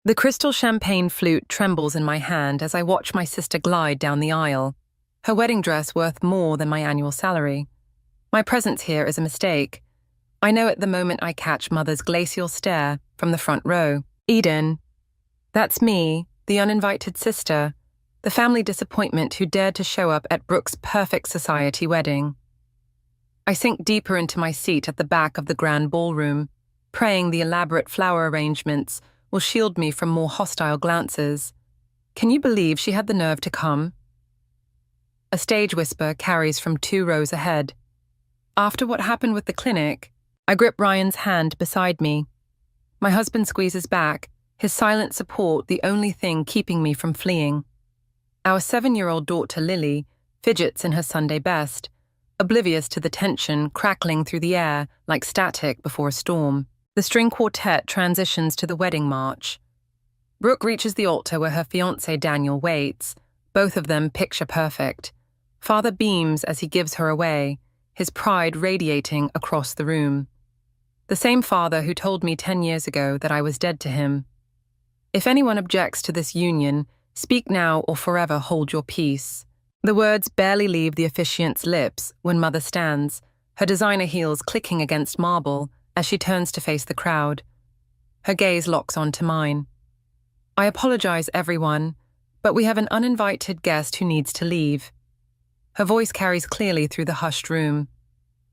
The crystal champagne flute trembles in my hand as I watch my sister glide down the aisle, her wedding dress worth more than my annual salary. My presence here is a mistake. I know at the moment I catch Mother's glacial stare from the front row. Eden. That's me, the uninvited sister, the family disappointment who dared to show up at Brooke's perfect society wedding. I sink deeper into my seat at the back of the grand ballroom, praying the elaborate flower arrangements will shield me from more hostile glances. Can you believe she had the nerve to come? A stage whisper carries from 2 rows ahead. After what happened with the clinic, I grip Ryan's hand beside me. My husband squeezes back, his silent support the only thing keeping me from fleeing. Our 7-year-old daughter Lily fidgets in her Sunday best, oblivious to the tension crackling through the air like static before a storm. The string quartet transitions to the wedding march. Brooke reaches the altar where her fiancé Daniel waits, both of them picture perfect. Father beams as he gives her away, his pride radiating across the room. The same father who told me 10 years ago that I was dead to him. If anyone objects to this union, speak now or forever hold your peace. The words barely leave the officiant's lips when Mother stands, her designer heels clicking against marble as she turns to face the crowd. Her gaze locks onto mine. I apologize, everyone, but we have an uninvited guest who needs to leave. Her voice carries clearly through the hushed room.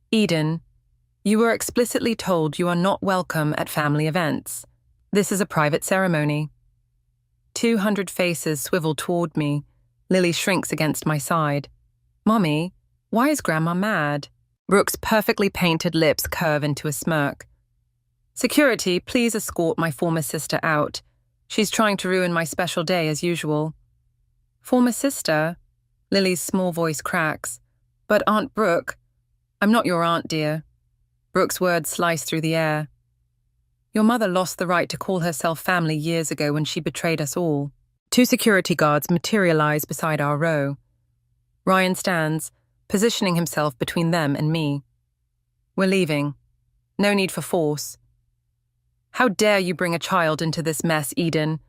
Eden, you were explicitly told you are not welcome at family events. This is a private ceremony. 200 faces swivel toward me. Lily shrinks against my side. Mommy, why is Grandma mad? Brooke's perfectly painted lips curve into a smirk. Security, please escort my former sister out. She's trying to ruin my special day as usual. Former sister? Lily's small voice cracks. But Aunt Brooke, I'm not your aunt, dear. Brooke's words slice through the air. Your mother lost the right to call herself family years ago when she betrayed us all. 2 security guards materialize beside our row. Ryan stands, positioning himself between them and me. We're leaving. No need for force. How dare you bring a child into this mess, Eden?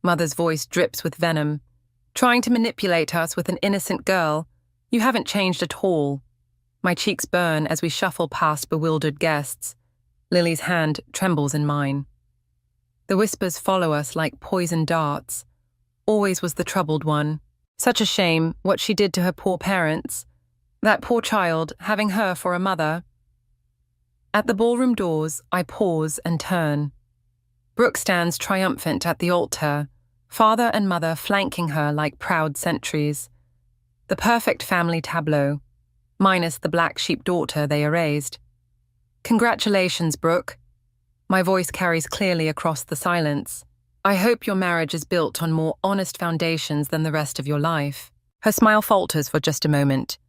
Mother's voice drips with venom. Trying to manipulate us with an innocent girl. You haven't changed at all. My cheeks burn as we shuffle past bewildered guests. Lily's hand trembles in mine. The whispers follow us like poison darts. Always was the troubled one. Such a shame what she did to her poor parents. That poor child, having her for a mother. At the ballroom doors, I pause and turn. Brooke stands triumphant at the altar, father and mother flanking her like proud sentries. The perfect family tableau, minus the black sheep daughter they erased. Congratulations, Brooke. My voice carries clearly across the silence. I hope your marriage is built on more honest foundations than the rest of your life. Her smile falters for just a moment.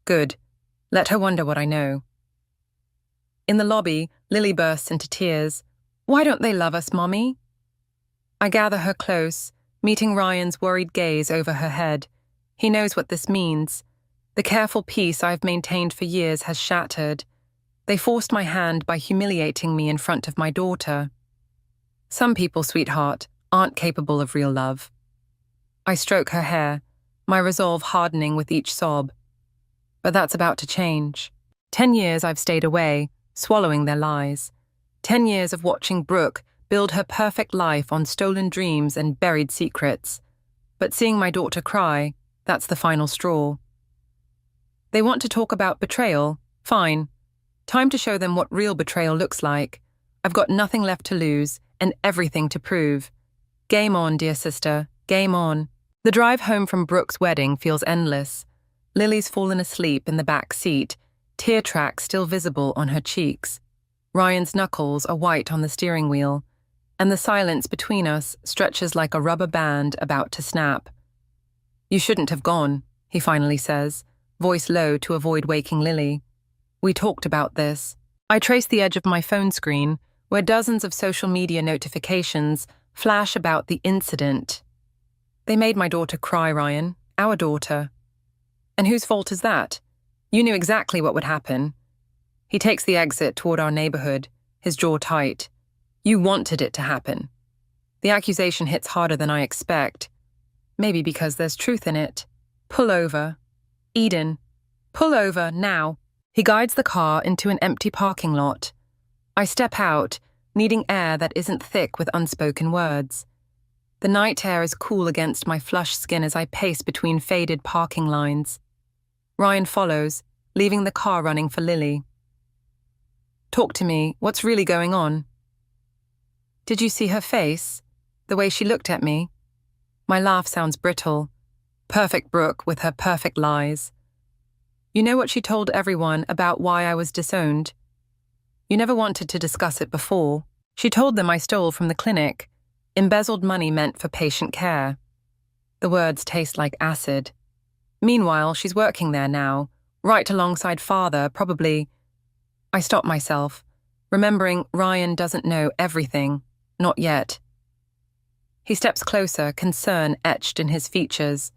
Good. Let her wonder what I know. In the lobby, Lily bursts into tears. Why don't they love us, Mommy? I gather her close, meeting Ryan's worried gaze over her head. He knows what this means. The careful peace I've maintained for years has shattered. They forced my hand by humiliating me in front of my daughter. Some people, sweetheart, aren't capable of real love. I stroke her hair, my resolve hardening with each sob. But that's about to change. 10 years I've stayed away, swallowing their lies. 10 years of watching Brooke build her perfect life on stolen dreams and buried secrets. But seeing my daughter cry, that's the final straw. They want to talk about betrayal? Fine. Time to show them what real betrayal looks like. I've got nothing left to lose and everything to prove. Game on, dear sister, game on. The drive home from Brooke's wedding feels endless. Lily's fallen asleep in the back seat, tear tracks still visible on her cheeks. Ryan's knuckles are white on the steering wheel, and the silence between us stretches like a rubber band about to snap. You shouldn't have gone, he finally says, voice low to avoid waking Lily. We talked about this. I trace the edge of my phone screen, where dozens of social media notifications flash about the incident. They made my daughter cry, Ryan. Our daughter. And whose fault is that? You knew exactly what would happen. He takes the exit toward our neighborhood, his jaw tight. You wanted it to happen. The accusation hits harder than I expect. Maybe because there's truth in it. Pull over. Eden, pull over, now. He guides the car into an empty parking lot. I step out, needing air that isn't thick with unspoken words. The night air is cool against my flushed skin as I pace between faded parking lines. Ryan follows, leaving the car running for Lily. Talk to me, what's really going on? Did you see her face? The way she looked at me? My laugh sounds brittle. Perfect Brooke with her perfect lies. You know what she told everyone about why I was disowned? You never wanted to discuss it before. She told them I stole from the clinic, embezzled money meant for patient care. The words taste like acid. Meanwhile, she's working there now, right alongside father, probably. I stop myself, remembering Ryan doesn't know everything, not yet. He steps closer, concern etched in his features.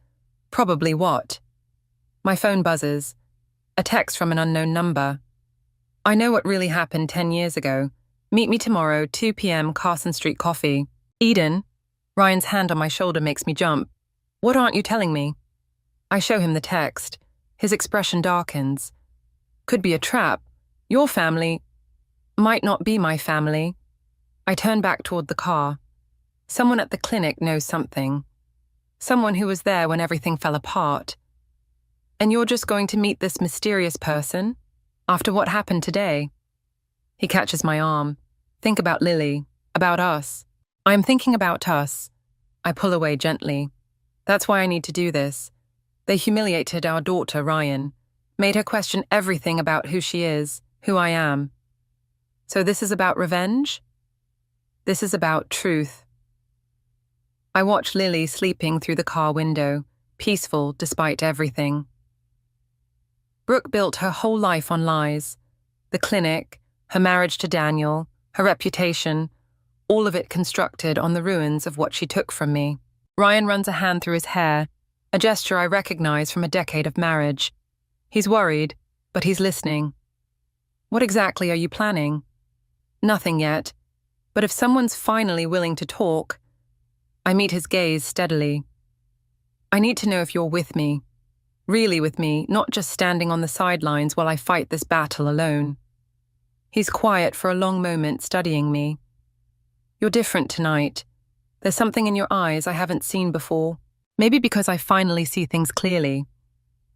Probably what? My phone buzzes. A text from an unknown number. I know what really happened 10 years ago. Meet me tomorrow, 2 p.m. Carson Street Coffee. Eden? Ryan's hand on my shoulder makes me jump. What aren't you telling me? I show him the text. His expression darkens. Could be a trap. Your family might not be my family. I turn back toward the car. Someone at the clinic knows something. Someone who was there when everything fell apart. And you're just going to meet this mysterious person? After what happened today? He catches my arm. Think about Lily. About us. I'm thinking about us. I pull away gently. That's why I need to do this. They humiliated our daughter, Ryan. Made her question everything about who she is, who I am. So this is about revenge? This is about truth. I watch Lily sleeping through the car window, peaceful despite everything. Brooke built her whole life on lies. The clinic, her marriage to Daniel, her reputation, all of it constructed on the ruins of what she took from me. Ryan runs a hand through his hair, a gesture I recognize from a decade of marriage. He's worried, but he's listening. What exactly are you planning? Nothing yet, but if someone's finally willing to talk. I meet his gaze steadily. I need to know if you're with me. Really with me, not just standing on the sidelines while I fight this battle alone. He's quiet for a long moment, studying me. You're different tonight. There's something in your eyes I haven't seen before. Maybe because I finally see things clearly.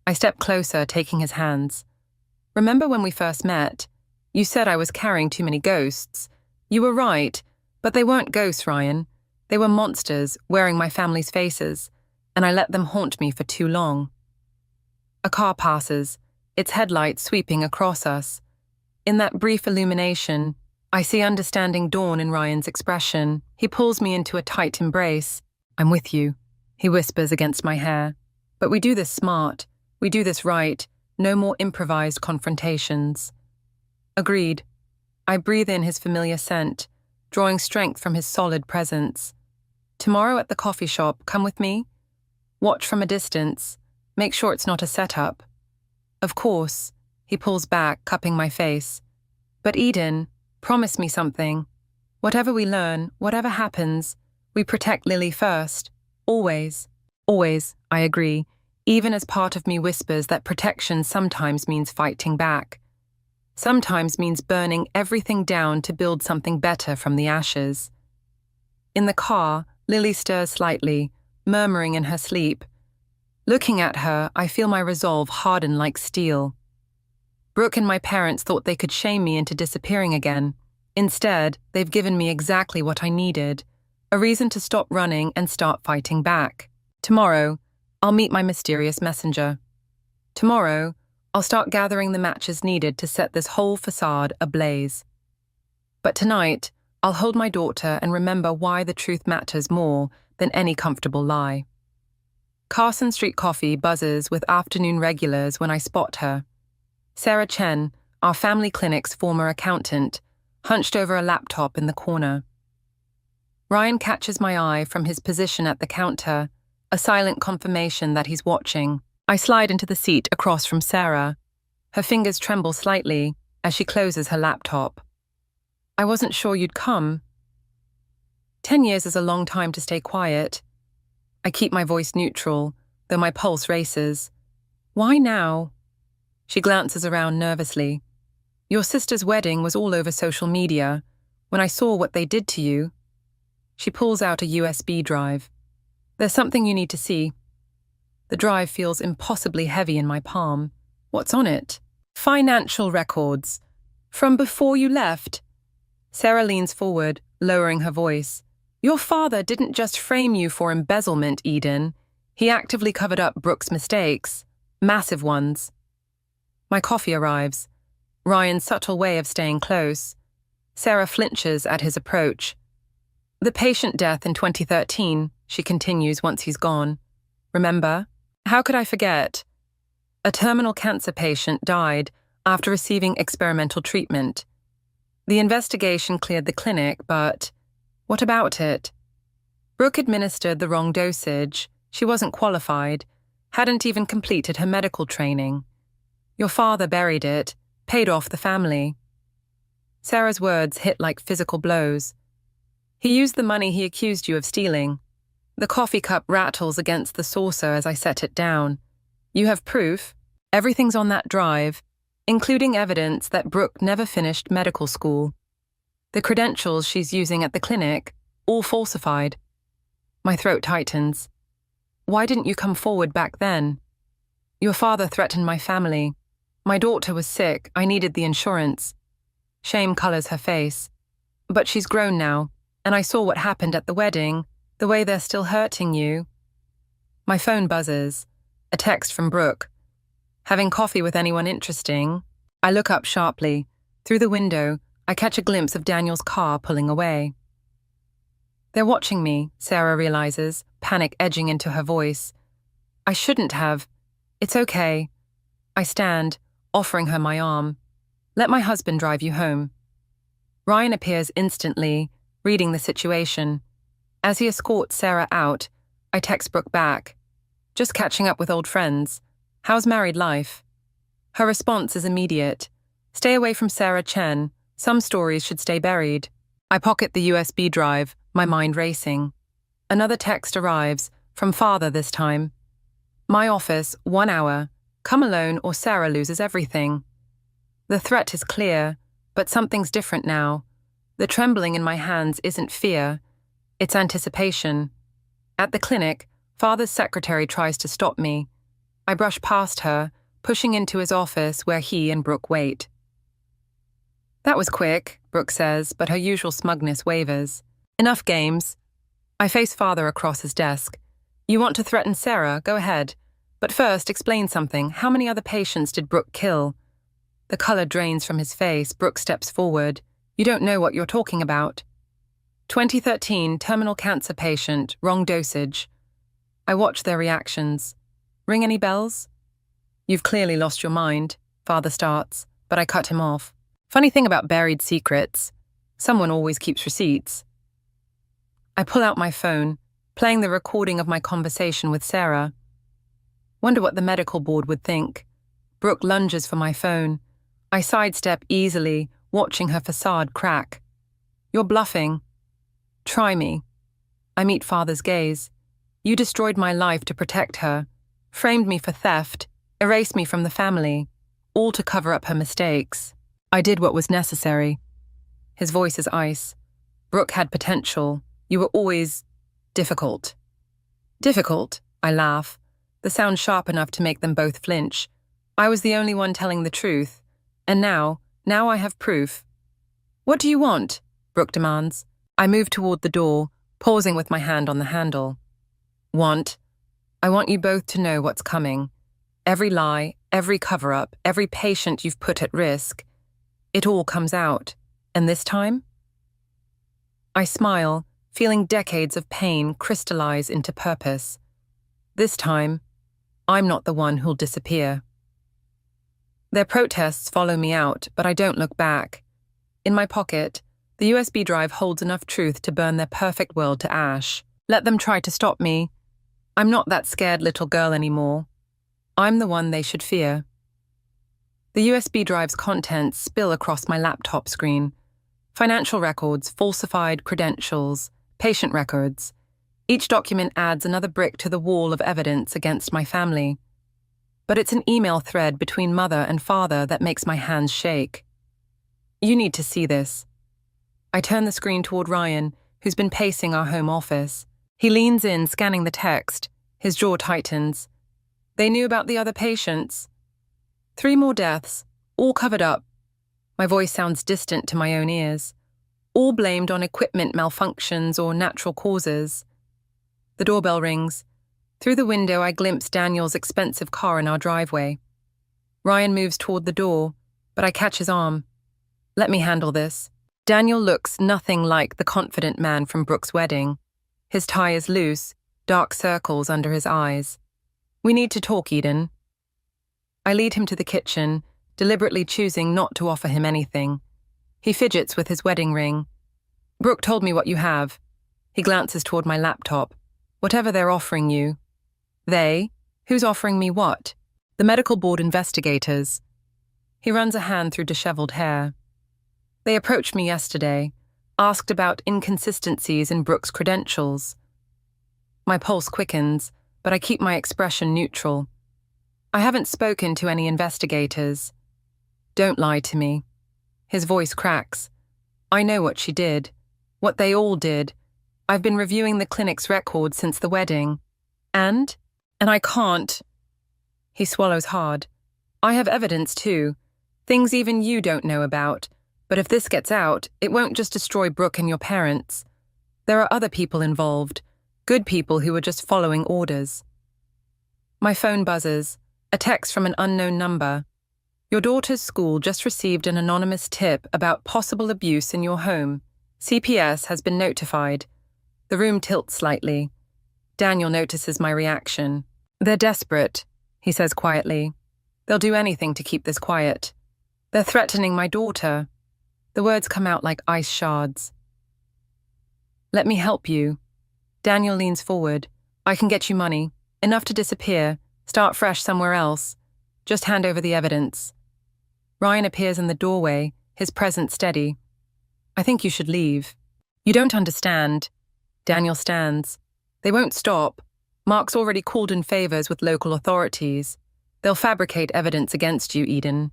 I step closer, taking his hands. Remember when we first met? You said I was carrying too many ghosts. You were right, but they weren't ghosts, Ryan. They were monsters wearing my family's faces, and I let them haunt me for too long. A car passes, its headlights sweeping across us. In that brief illumination, I see understanding dawn in Ryan's expression. He pulls me into a tight embrace. I'm with you, he whispers against my hair. But we do this smart. We do this right. No more improvised confrontations. Agreed. I breathe in his familiar scent, drawing strength from his solid presence. Tomorrow at the coffee shop, come with me. Watch from a distance. Make sure it's not a setup. Of course. He pulls back, cupping my face. But Eden, promise me something. Whatever we learn, whatever happens, we protect Lily first. Always. Always, I agree, even as part of me whispers that protection sometimes means fighting back. Sometimes means burning everything down to build something better from the ashes. In the car, Lily stirs slightly, murmuring in her sleep. Looking at her, I feel my resolve harden like steel. Brooke and my parents thought they could shame me into disappearing again. Instead, they've given me exactly what I needed, a reason to stop running and start fighting back. Tomorrow, I'll meet my mysterious messenger. Tomorrow, I'll start gathering the matches needed to set this whole facade ablaze. But tonight, I'll hold my daughter and remember why the truth matters more than any comfortable lie. Carson Street Coffee buzzes with afternoon regulars when I spot her. Sarah Chen, our family clinic's former accountant, hunched over a laptop in the corner. Ryan catches my eye from his position at the counter, a silent confirmation that he's watching. I slide into the seat across from Sarah. Her fingers tremble slightly as she closes her laptop. I wasn't sure you'd come. 10 years is a long time to stay quiet. I keep my voice neutral, though my pulse races. Why now? She glances around nervously. Your sister's wedding was all over social media. When I saw what they did to you. She pulls out a USB drive. There's something you need to see. The drive feels impossibly heavy in my palm. What's on it? Financial records. From before you left. Sarah leans forward, lowering her voice. Your father didn't just frame you for embezzlement, Eden. He actively covered up Brooke's mistakes. Massive ones. My coffee arrives. Ryan's subtle way of staying close. Sarah flinches at his approach. The patient death in 2013, she continues once he's gone. Remember? How could I forget? A terminal cancer patient died after receiving experimental treatment. The investigation cleared the clinic, but what about it? Brooke administered the wrong dosage. She wasn't qualified, hadn't even completed her medical training. Your father buried it, paid off the family. Sarah's words hit like physical blows. He used the money he accused you of stealing. The coffee cup rattles against the saucer as I set it down. You have proof. Everything's on that drive, including evidence that Brooke never finished medical school. The credentials she's using at the clinic, all falsified. My throat tightens. Why didn't you come forward back then? Your father threatened my family. My daughter was sick. I needed the insurance. Shame colors her face. But she's grown now, and I saw what happened at the wedding, the way they're still hurting you. My phone buzzes. A text from Brooke. Having coffee with anyone interesting? I look up sharply. Through the window, I catch a glimpse of Daniel's car pulling away. They're watching me, Sarah realizes, panic edging into her voice. I shouldn't have. It's okay. I stand, offering her my arm. Let my husband drive you home. Ryan appears instantly, reading the situation. As he escorts Sarah out, I text Brooke back. Just catching up with old friends. How's married life? Her response is immediate. Stay away from Sarah Chen. Some stories should stay buried. I pocket the USB drive, my mind racing. Another text arrives, from father this time. My office, 1 hour. Come alone or Sarah loses everything. The threat is clear, but something's different now. The trembling in my hands isn't fear, it's anticipation. At the clinic, father's secretary tries to stop me. I brush past her, pushing into his office where he and Brooke wait. That was quick, Brooke says, but her usual smugness wavers. Enough games. I face father across his desk. You want to threaten Sarah? Go ahead. But first, explain something. How many other patients did Brooke kill? The color drains from his face. Brooke steps forward. You don't know what you're talking about. 2013, terminal cancer patient, wrong dosage. I watch their reactions. Ring any bells? You've clearly lost your mind, father starts, but I cut him off. Funny thing about buried secrets. Someone always keeps receipts. I pull out my phone, playing the recording of my conversation with Sarah. Wonder what the medical board would think. Brooke lunges for my phone. I sidestep easily, watching her facade crack. You're bluffing. Try me. I meet father's gaze. You destroyed my life to protect her, framed me for theft, erased me from the family, all to cover up her mistakes. I did what was necessary. His voice is ice. Brooke had potential. You were always difficult. Difficult? I laugh. The sound sharp enough to make them both flinch. I was the only one telling the truth. And now I have proof. What do you want? Brooke demands. I move toward the door, pausing with my hand on the handle. Want? I want you both to know what's coming. Every lie, every cover-up, every patient you've put at risk. It all comes out. And this time? I smile, feeling decades of pain crystallize into purpose. This time, I'm not the one who'll disappear. Their protests follow me out, but I don't look back. In my pocket, the USB drive holds enough truth to burn their perfect world to ash. Let them try to stop me. I'm not that scared little girl anymore. I'm the one they should fear. The USB drive's contents spill across my laptop screen. Financial records, falsified credentials, patient records. Each document adds another brick to the wall of evidence against my family. But it's an email thread between mother and father that makes my hands shake. You need to see this. I turn the screen toward Ryan, who's been pacing our home office. He leans in, scanning the text. His jaw tightens. They knew about the other patients. 3 more deaths, all covered up. My voice sounds distant to my own ears. All blamed on equipment malfunctions or natural causes. The doorbell rings. Through the window, I glimpse Daniel's expensive car in our driveway. Ryan moves toward the door, but I catch his arm. Let me handle this. Daniel looks nothing like the confident man from Brooke's wedding. His tie is loose, dark circles under his eyes. We need to talk, Eden. I lead him to the kitchen, deliberately choosing not to offer him anything. He fidgets with his wedding ring. Brooke told me what you have. He glances toward my laptop. Whatever they're offering you. They? Who's offering me what? The medical board investigators. He runs a hand through disheveled hair. They approached me yesterday, asked about inconsistencies in Brooke's credentials. My pulse quickens, but I keep my expression neutral. I haven't spoken to any investigators. Don't lie to me. His voice cracks. I know what she did. What they all did. I've been reviewing the clinic's records since the wedding. And I can't. He swallows hard. I have evidence too. Things even you don't know about. But if this gets out, it won't just destroy Brooke and your parents. There are other people involved. Good people who are just following orders. My phone buzzes. A text from an unknown number. Your daughter's school just received an anonymous tip about possible abuse in your home. CPS has been notified. The room tilts slightly. Daniel notices my reaction. They're desperate, he says quietly. They'll do anything to keep this quiet. They're threatening my daughter. The words come out like ice shards. Let me help you. Daniel leans forward. I can get you money. Enough to disappear. Start fresh somewhere else. Just hand over the evidence. Ryan appears in the doorway, his presence steady. I think you should leave. You don't understand. Daniel stands. They won't stop. Mark's already called in favors with local authorities. They'll fabricate evidence against you, Eden.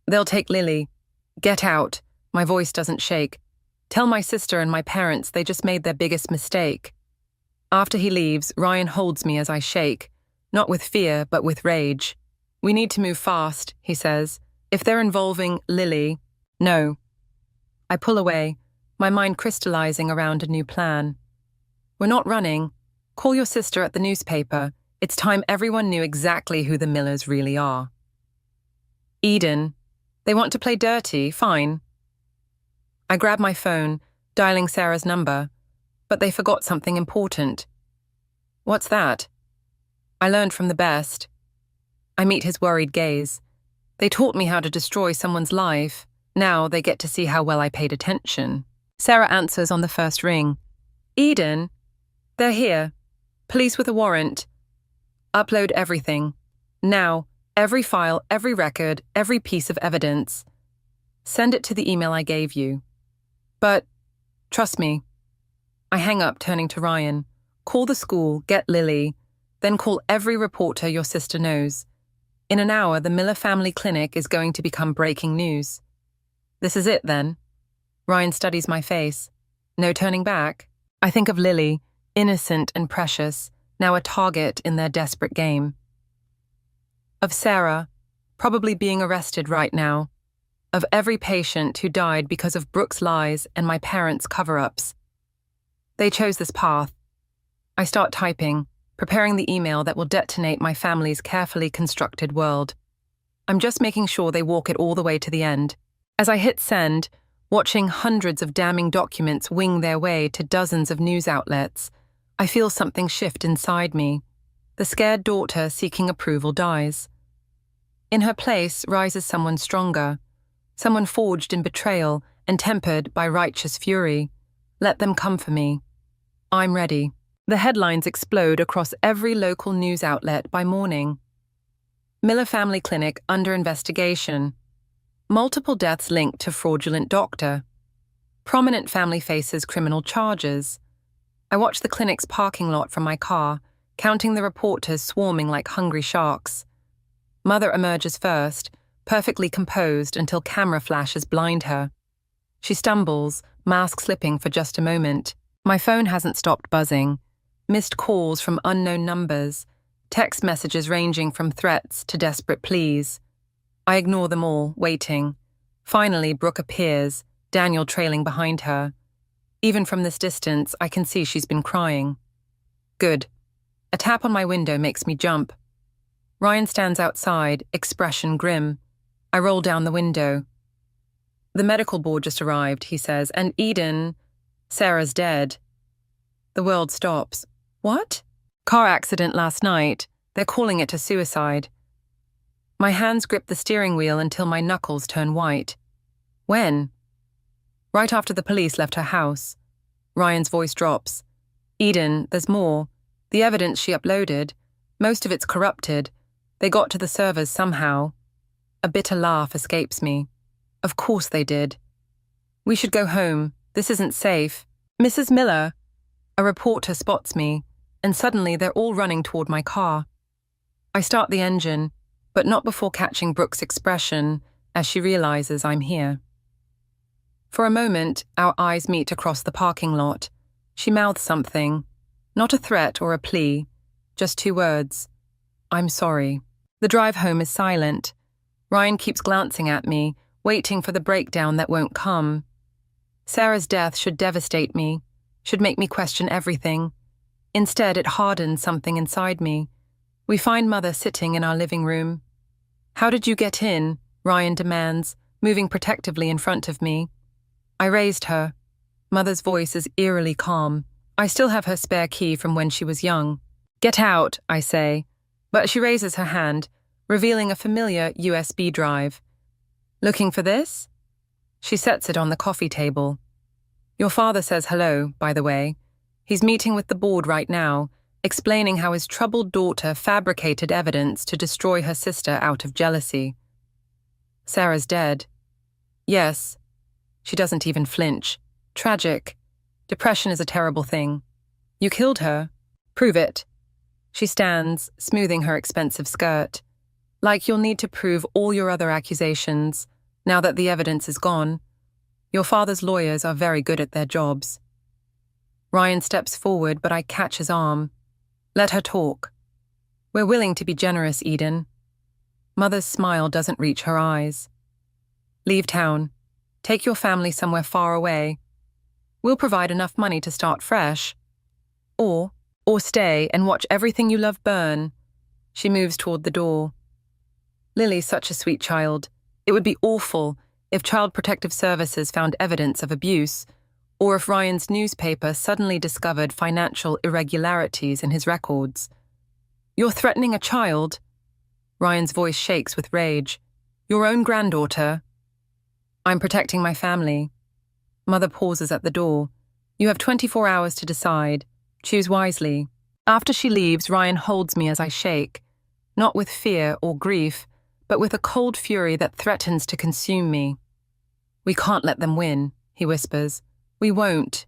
They'll take Lily. Get out. My voice doesn't shake. Tell my sister and my parents they just made their biggest mistake. After he leaves, Ryan holds me as I shake, not with fear, but with rage. We need to move fast, he says. If they're involving Lily, no. I pull away, my mind crystallizing around a new plan. We're not running. Call your sister at the newspaper. It's time everyone knew exactly who the Millers really are. Eden, they want to play dirty, fine. I grab my phone, dialing Sarah's number, but they forgot something important. What's that? I learned from the best. I meet his worried gaze. They taught me how to destroy someone's life. Now they get to see how well I paid attention. Sarah answers on the first ring. Eden, they're here. Police with a warrant. Upload everything. Now, every file, every record, every piece of evidence. Send it to the email I gave you. But, trust me. I hang up, turning to Ryan. Call the school, get Lily, then call every reporter your sister knows. In an hour, the Miller family clinic is going to become breaking news. This is it, then. Ryan studies my face. No turning back. I think of Lily, innocent and precious, now a target in their desperate game. Of Sarah, probably being arrested right now. Of every patient who died because of Brooke's lies and my parents' cover-ups. They chose this path. I start typing, preparing the email that will detonate my family's carefully constructed world. I'm just making sure they walk it all the way to the end. As I hit send, watching hundreds of damning documents wing their way to dozens of news outlets, I feel something shift inside me. The scared daughter seeking approval dies. In her place rises someone stronger, someone forged in betrayal and tempered by righteous fury. Let them come for me. I'm ready. The headlines explode across every local news outlet by morning. Miller Family Clinic under investigation. Multiple deaths linked to fraudulent doctor. Prominent family faces criminal charges. I watch the clinic's parking lot from my car, counting the reporters swarming like hungry sharks. Mother emerges first, perfectly composed until camera flashes blind her. She stumbles, mask slipping for just a moment. My phone hasn't stopped buzzing. Missed calls from unknown numbers, text messages ranging from threats to desperate pleas. I ignore them all, waiting. Finally, Brooke appears, Daniel trailing behind her. Even from this distance, I can see she's been crying. Good. A tap on my window makes me jump. Ryan stands outside, expression grim. I roll down the window. The medical board just arrived, he says, and Eden, Sarah's dead. The world stops. What? Car accident last night. They're calling it a suicide. My hands grip the steering wheel until my knuckles turn white. When? Right after the police left her house. Ryan's voice drops. Eden, there's more. The evidence she uploaded, most of it's corrupted. They got to the servers somehow. A bitter laugh escapes me. Of course they did. We should go home. This isn't safe. Mrs. Miller. A reporter spots me, and suddenly they're all running toward my car. I start the engine, but not before catching Brooke's expression as she realizes I'm here. For a moment, our eyes meet across the parking lot. She mouths something. Not a threat or a plea, just 2 words. I'm sorry. The drive home is silent. Ryan keeps glancing at me, waiting for the breakdown that won't come. Sarah's death should devastate me, should make me question everything. Instead, it hardens something inside me. We find Mother sitting in our living room. How did you get in? Ryan demands, moving protectively in front of me. I raised her. Mother's voice is eerily calm. I still have her spare key from when she was young. Get out, I say, but she raises her hand, revealing a familiar USB drive. Looking for this? She sets it on the coffee table. Your father says hello, by the way. He's meeting with the board right now, explaining how his troubled daughter fabricated evidence to destroy her sister out of jealousy. Sarah's dead. Yes. She doesn't even flinch. Tragic. Depression is a terrible thing. You killed her. Prove it. She stands, smoothing her expensive skirt. Like you'll need to prove all your other accusations, now that the evidence is gone. Your father's lawyers are very good at their jobs. Ryan steps forward, but I catch his arm. Let her talk. We're willing to be generous, Eden. Mother's smile doesn't reach her eyes. Leave town. Take your family somewhere far away. We'll provide enough money to start fresh. Or stay and watch everything you love burn. She moves toward the door. Lily's such a sweet child. It would be awful if Child Protective Services found evidence of abuse, or if Ryan's newspaper suddenly discovered financial irregularities in his records. You're threatening a child? Ryan's voice shakes with rage. Your own granddaughter? I'm protecting my family. Mother pauses at the door. You have 24 hours to decide. Choose wisely. After she leaves, Ryan holds me as I shake, not with fear or grief, but with a cold fury that threatens to consume me. We can't let them win, he whispers. We won't.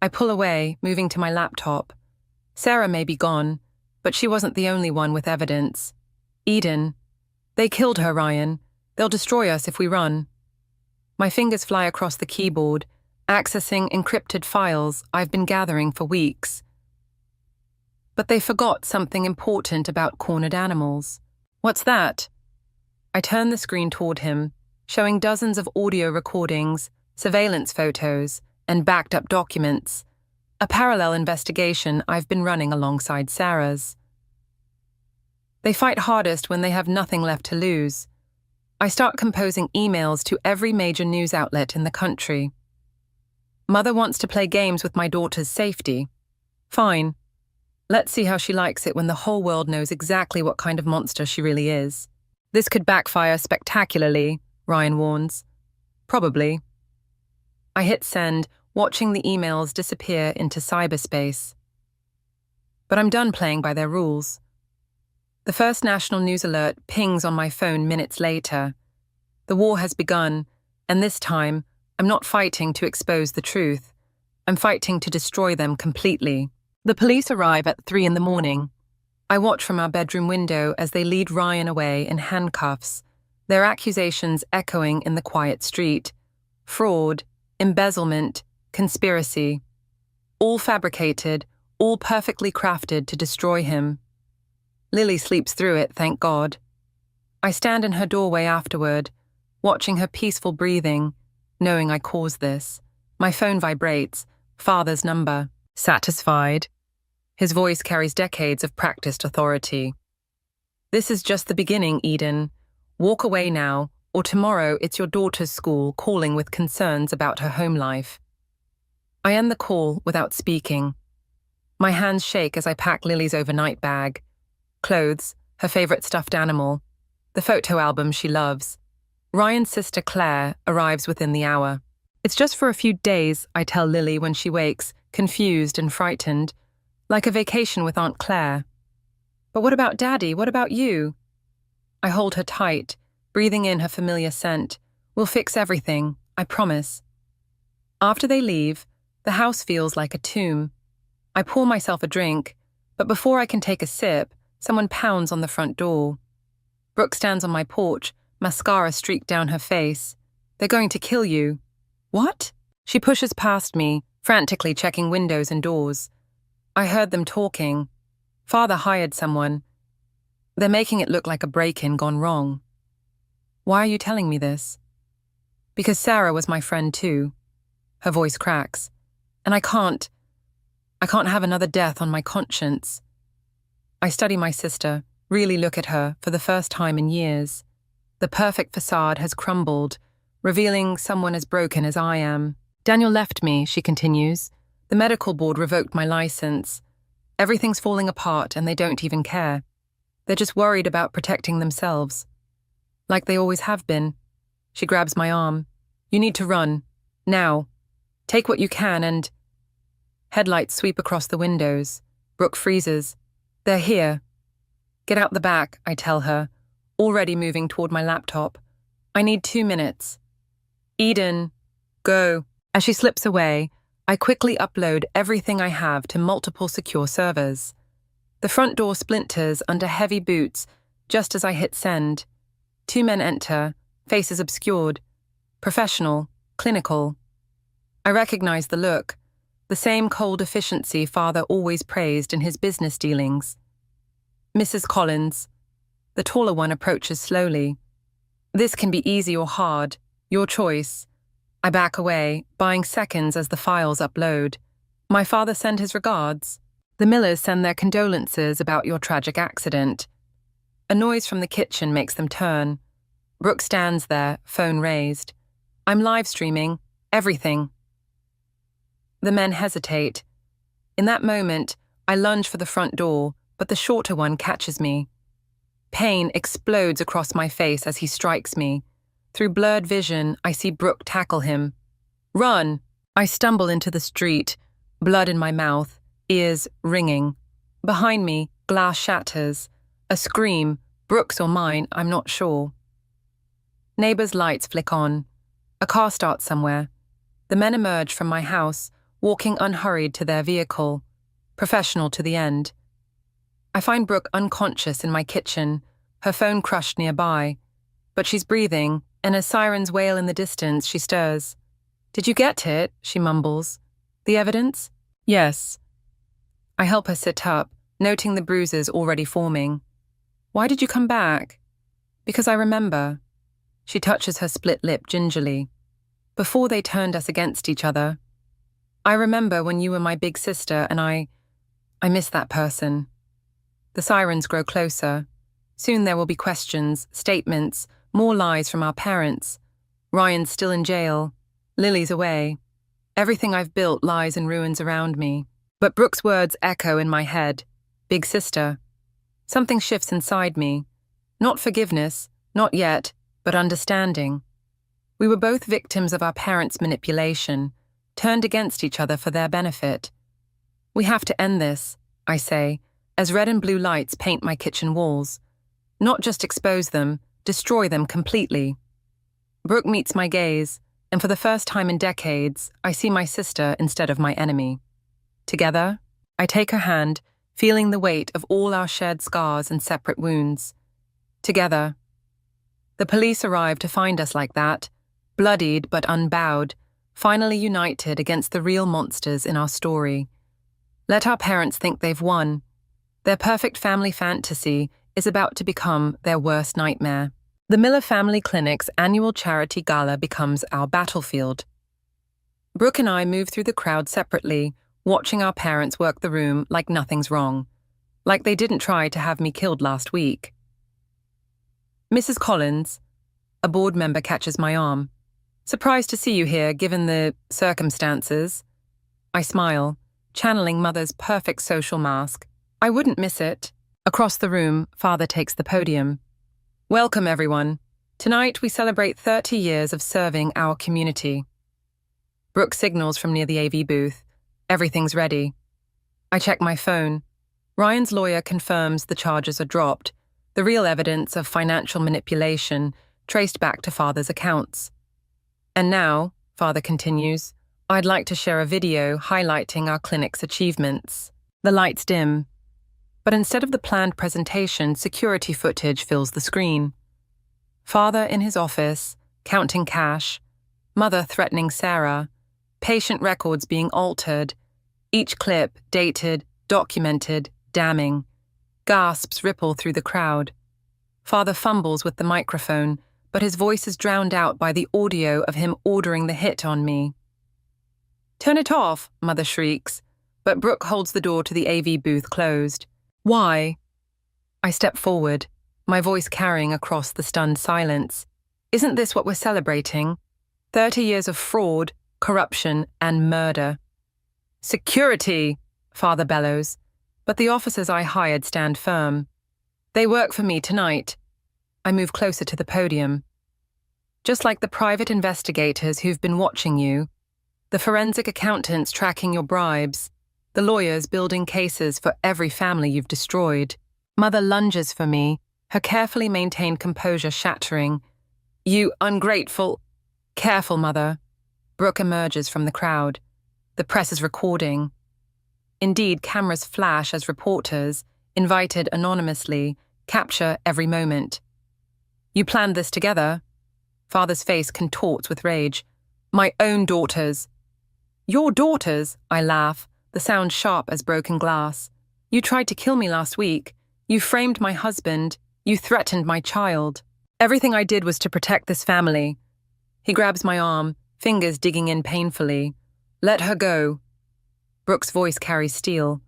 I pull away, moving to my laptop. Sarah may be gone, but she wasn't the only one with evidence. Eden. They killed her, Ryan. They'll destroy us if we run. My fingers fly across the keyboard, accessing encrypted files I've been gathering for weeks. But they forgot something important about cornered animals. What's that? I turn the screen toward him, showing dozens of audio recordings, surveillance photos, and backed-up documents, a parallel investigation I've been running alongside Sarah's. They fight hardest when they have nothing left to lose. I start composing emails to every major news outlet in the country. Mother wants to play games with my daughter's safety. Fine. Let's see how she likes it when the whole world knows exactly what kind of monster she really is. This could backfire spectacularly, Ryan warns. Probably. I hit send, watching the emails disappear into cyberspace. But I'm done playing by their rules. The first national news alert pings on my phone minutes later. The war has begun, and this time, I'm not fighting to expose the truth. I'm fighting to destroy them completely. The police arrive at 3 in the morning. I watch from our bedroom window as they lead Ryan away in handcuffs, their accusations echoing in the quiet street. Fraud, embezzlement, conspiracy. All fabricated, all perfectly crafted to destroy him. Lily sleeps through it, thank God. I stand in her doorway afterward, watching her peaceful breathing, knowing I caused this. My phone vibrates. Father's number. Satisfied. His voice carries decades of practiced authority. This is just the beginning, Eden. Walk away now, or tomorrow it's your daughter's school calling with concerns about her home life. I end the call without speaking. My hands shake as I pack Lily's overnight bag. Clothes, her favorite stuffed animal, the photo album she loves. Ryan's sister Claire arrives within the hour. It's just for a few days, I tell Lily when she wakes, confused and frightened, like a vacation with Aunt Claire. But what about Daddy? What about you? I hold her tight, breathing in her familiar scent. We'll fix everything, I promise. After they leave, the house feels like a tomb. I pour myself a drink, but before I can take a sip, someone pounds on the front door. Brooke stands on my porch, mascara streaked down her face. They're going to kill you. What? She pushes past me, frantically checking windows and doors. I heard them talking. Father hired someone. They're making it look like a break-in gone wrong. Why are you telling me this? Because Sarah was my friend too. Her voice cracks. And I can't have another death on my conscience. I study my sister, really look at her for the first time in years. The perfect facade has crumbled, revealing someone as broken as I am. Daniel left me, she continues. The medical board revoked my license. Everything's falling apart and they don't even care. They're just worried about protecting themselves. Like they always have been. She grabs my arm. You need to run. Now. Take what you can and... Headlights sweep across the windows. Brooke freezes. They're here. Get out the back, I tell her, already moving toward my laptop. I need 2 minutes. Eden, go. As she slips away, I quickly upload everything I have to multiple secure servers. The front door splinters under heavy boots just as I hit send. 2 men enter, faces obscured. Professional, clinical. I recognize the look, the same cold efficiency Father always praised in his business dealings. Mrs. Collins. The taller one approaches slowly. This can be easy or hard, your choice. I back away, buying seconds as the files upload. My father sent his regards. The Millers send their condolences about your tragic accident. A noise from the kitchen makes them turn. Brooke stands there, phone raised. I'm live streaming. Everything. The men hesitate. In that moment, I lunge for the front door, but the shorter one catches me. Pain explodes across my face as he strikes me. Through blurred vision, I see Brooke tackle him. Run! I stumble into the street, blood in my mouth, ears ringing. Behind me, glass shatters. A scream, Brooke's or mine, I'm not sure. Neighbors' lights flick on. A car starts somewhere. The men emerge from my house, walking unhurried to their vehicle, professional to the end. I find Brooke unconscious in my kitchen, her phone crushed nearby, but she's breathing, and as sirens wail in the distance, she stirs. Did you get it? She mumbles. The evidence? Yes. I help her sit up, noting the bruises already forming. Why did you come back? Because I remember. She touches her split lip gingerly. Before they turned us against each other. I remember when you were my big sister and I miss that person. The sirens grow closer. Soon there will be questions, statements, more lies from our parents. Ryan's still in jail. Lily's away. Everything I've built lies in ruins around me. But Brooke's words echo in my head. Big sister. Something shifts inside me. Not forgiveness, not yet, but understanding. We were both victims of our parents' manipulation, turned against each other for their benefit. We have to end this, I say, as red and blue lights paint my kitchen walls. Not just expose them, destroy them completely. Brooke meets my gaze, and for the first time in decades, I see my sister instead of my enemy. Together, I take her hand, feeling the weight of all our shared scars and separate wounds. Together. The police arrive to find us like that, bloodied but unbowed, finally united against the real monsters in our story. Let our parents think they've won. Their perfect family fantasy is about to become their worst nightmare. The Miller Family Clinic's annual charity gala becomes our battlefield. Brooke and I move through the crowd separately, watching our parents work the room like nothing's wrong, like they didn't try to have me killed last week. Mrs. Collins, a board member, catches my arm. Surprised to see you here, given the circumstances. I smile, channeling Mother's perfect social mask. I wouldn't miss it. Across the room, Father takes the podium. Welcome, everyone. Tonight we celebrate 30 years of serving our community. Brooke signals from near the AV booth. Everything's ready. I check my phone. Ryan's lawyer confirms the charges are dropped, the real evidence of financial manipulation traced back to Father's accounts. And now, Father continues, I'd like to share a video highlighting our clinic's achievements. The lights dim, but instead of the planned presentation, security footage fills the screen. Father in his office, counting cash, Mother threatening Sarah, patient records being altered, each clip dated, documented, damning. Gasps ripple through the crowd. Father fumbles with the microphone, but his voice is drowned out by the audio of him ordering the hit on me. Turn it off, Mother shrieks, but Brooke holds the door to the AV booth closed. Why? I step forward, my voice carrying across the stunned silence. Isn't this what we're celebrating? 30 years of fraud, corruption, and murder. Security, Father bellows, but the officers I hired stand firm. They work for me tonight. I move closer to the podium. Just like the private investigators who've been watching you, the forensic accountants tracking your bribes, the lawyers building cases for every family you've destroyed. Mother lunges for me, her carefully maintained composure shattering. You ungrateful... Careful, Mother. Brooke emerges from the crowd. The press is recording. Indeed, cameras flash as reporters, invited anonymously, capture every moment. You planned this together? Father's face contorts with rage. My own daughters. Your daughters, I laugh, the sound sharp as broken glass. You tried to kill me last week. You framed my husband. You threatened my child. Everything I did was to protect this family. He grabs my arm, fingers digging in painfully. Let her go. Brooke's voice carries steel.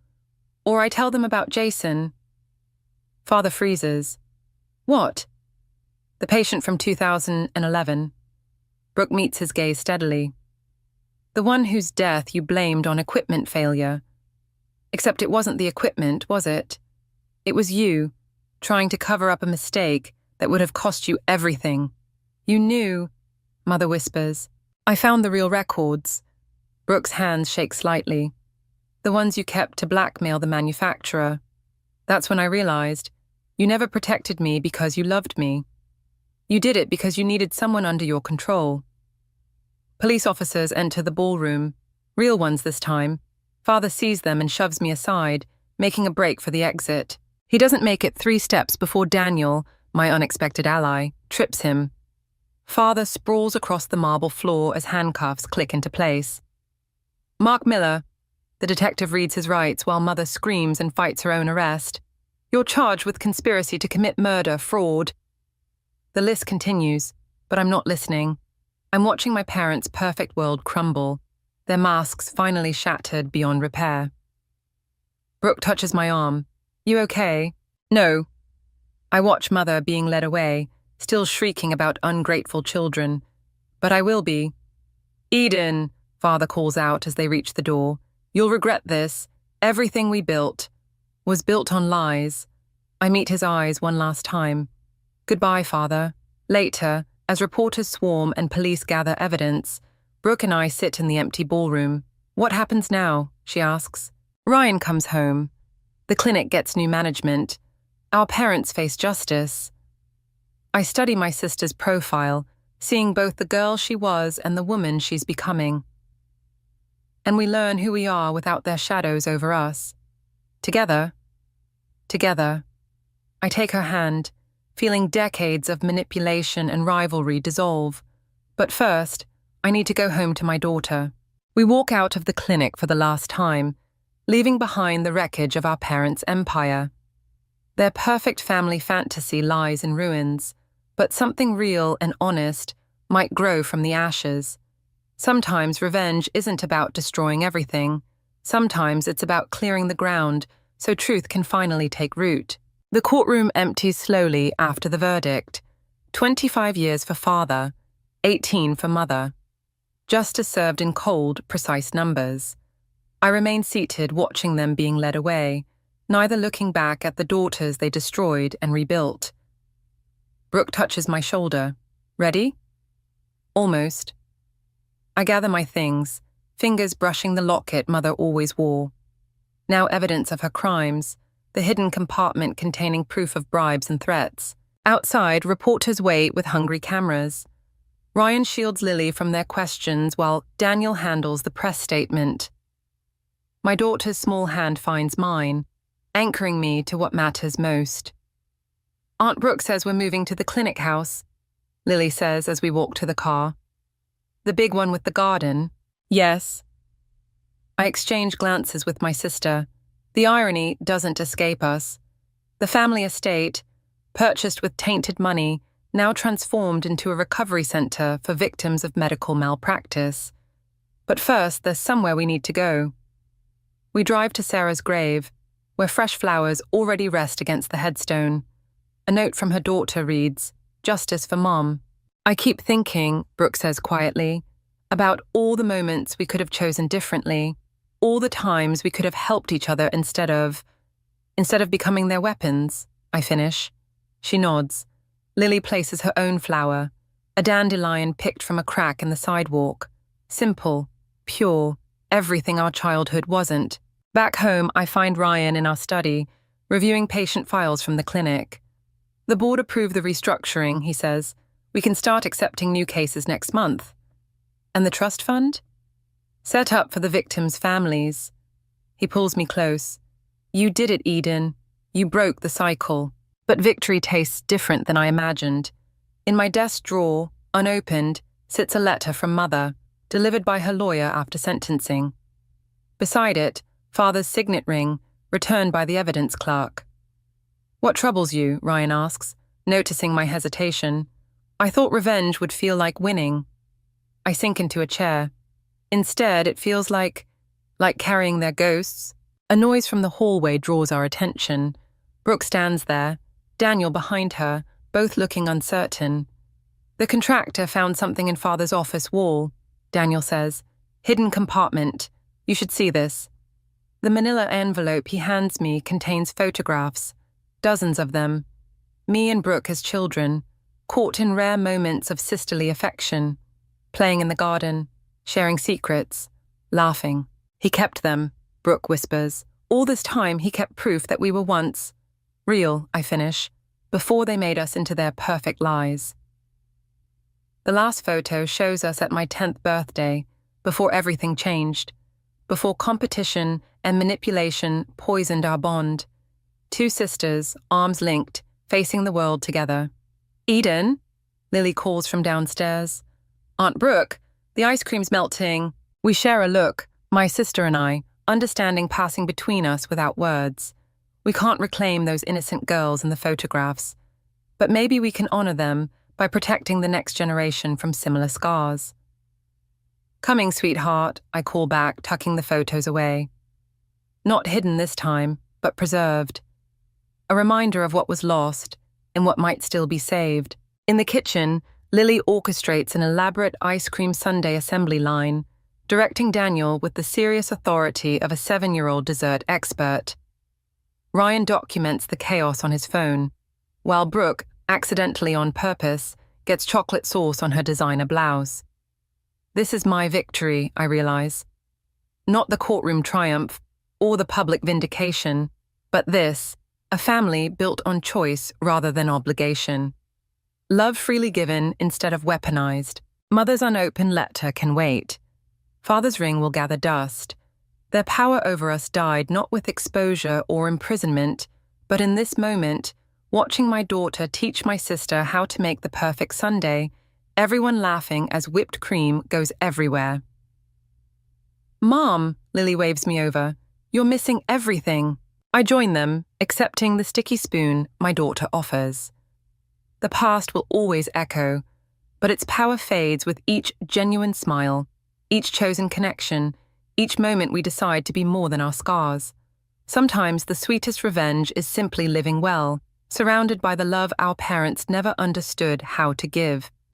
Or I tell them about Jason. Father freezes. What? The patient from 2011. Brooke meets his gaze steadily. The one whose death you blamed on equipment failure. Except it wasn't the equipment, was it? It was you, trying to cover up a mistake that would have cost you everything. You knew, Mother whispers. I found the real records. Brooke's hands shake slightly. The ones you kept to blackmail the manufacturer. That's when I realized you never protected me because you loved me. You did it because you needed someone under your control. Police officers enter the ballroom, real ones this time. Father sees them and shoves me aside, making a break for the exit. He doesn't make it 3 steps before Daniel, my unexpected ally, trips him. Father sprawls across the marble floor as handcuffs click into place. Mark Miller. The detective reads his rights while Mother screams and fights her own arrest. You're charged with conspiracy to commit murder, fraud. The list continues, but I'm not listening. I'm watching my parents' perfect world crumble, their masks finally shattered beyond repair. Brooke touches my arm. You okay? No. I watch Mother being led away, still shrieking about ungrateful children. But I will be. Eden, Father calls out as they reach the door. You'll regret this. Everything we built was built on lies. I meet his eyes one last time. Goodbye, Father. Later, as reporters swarm and police gather evidence, Brooke and I sit in the empty ballroom. What happens now? She asks. Ryan comes home. The clinic gets new management. Our parents face justice. I study my sister's profile, seeing both the girl she was and the woman she's becoming. And we learn who we are without their shadows over us. Together. I take her hand, feeling decades of manipulation and rivalry dissolve. But first, I need to go home to my daughter. We walk out of the clinic for the last time, leaving behind the wreckage of our parents' empire. Their perfect family fantasy lies in ruins, but something real and honest might grow from the ashes. Sometimes revenge isn't about destroying everything. Sometimes it's about clearing the ground so truth can finally take root. The courtroom empties slowly after the verdict. 25 years for father, 18 for mother. Justice served in cold, precise numbers. I remain seated watching them being led away, neither looking back at the daughters they destroyed and rebuilt. Brooke touches my shoulder. Ready? Almost. I gather my things, fingers brushing the locket mother always wore. Now evidence of her crimes, the hidden compartment containing proof of bribes and threats. Outside, reporters wait with hungry cameras. Ryan shields Lily from their questions while Daniel handles the press statement. My daughter's small hand finds mine, anchoring me to what matters most. Aunt Brooke says we're moving to the clinic house, Lily says as we walk to the car. The big one with the garden? Yes. I exchange glances with my sister. The irony doesn't escape us. The family estate, purchased with tainted money, now transformed into a recovery center for victims of medical malpractice. But first, there's somewhere we need to go. We drive to Sarah's grave, where fresh flowers already rest against the headstone. A note from her daughter reads, "Justice for Mom." I keep thinking, Brooke says quietly, about all the moments we could have chosen differently, all the times we could have helped each other instead of becoming their weapons. I finish. She nods. Lily places her own flower, a dandelion picked from a crack in the sidewalk. Simple, pure, everything our childhood wasn't. Back home, I find Ryan in our study, reviewing patient files from the clinic. The board approved the restructuring, he says. We can start accepting new cases next month. And the trust fund? Set up for the victims' families. He pulls me close. You did it, Eden. You broke the cycle. But victory tastes different than I imagined. In my desk drawer, unopened, sits a letter from Mother, delivered by her lawyer after sentencing. Beside it, Father's signet ring, returned by the evidence clerk. What troubles you? Ryan asks, noticing my hesitation. I thought revenge would feel like winning. I sink into a chair. Instead, it feels like carrying their ghosts. A noise from the hallway draws our attention. Brooke stands there, Daniel behind her, both looking uncertain. The contractor found something in Father's office wall, Daniel says. Hidden compartment. You should see this. The manila envelope he hands me contains photographs, dozens of them. Me and Brooke as children, caught in rare moments of sisterly affection, playing in the garden, sharing secrets, laughing. He kept them, Brooke whispers. All this time he kept proof that we were once real, I finish, before they made us into their perfect lies. The last photo shows us at my 10th birthday, before everything changed, before competition and manipulation poisoned our bond. Two sisters, arms linked, facing the world together. Eden, Lily calls from downstairs. Aunt Brooke, the ice cream's melting. We share a look, my sister and I, understanding passing between us without words. We can't reclaim those innocent girls in the photographs, but maybe we can honor them by protecting the next generation from similar scars. Coming, sweetheart, I call back, tucking the photos away. Not hidden this time, but preserved. A reminder of what was lost and what might still be saved. In the kitchen, Lily orchestrates an elaborate ice cream sundae assembly line, directing Daniel with the serious authority of a 7-year-old dessert expert. Ryan documents the chaos on his phone, while Brooke, accidentally on purpose, gets chocolate sauce on her designer blouse. This is my victory, I realize. Not the courtroom triumph or the public vindication, but this, a family built on choice rather than obligation. Love freely given instead of weaponized. Mother's unopened letter can wait. Father's ring will gather dust. Their power over us died not with exposure or imprisonment, but in this moment, watching my daughter teach my sister how to make the perfect sundae, everyone laughing as whipped cream goes everywhere. "Mom," Lily waves me over, "you're missing everything." I join them, accepting the sticky spoon my daughter offers. The past will always echo, but its power fades with each genuine smile, each chosen connection, each moment we decide to be more than our scars. Sometimes the sweetest revenge is simply living well, surrounded by the love our parents never understood how to give.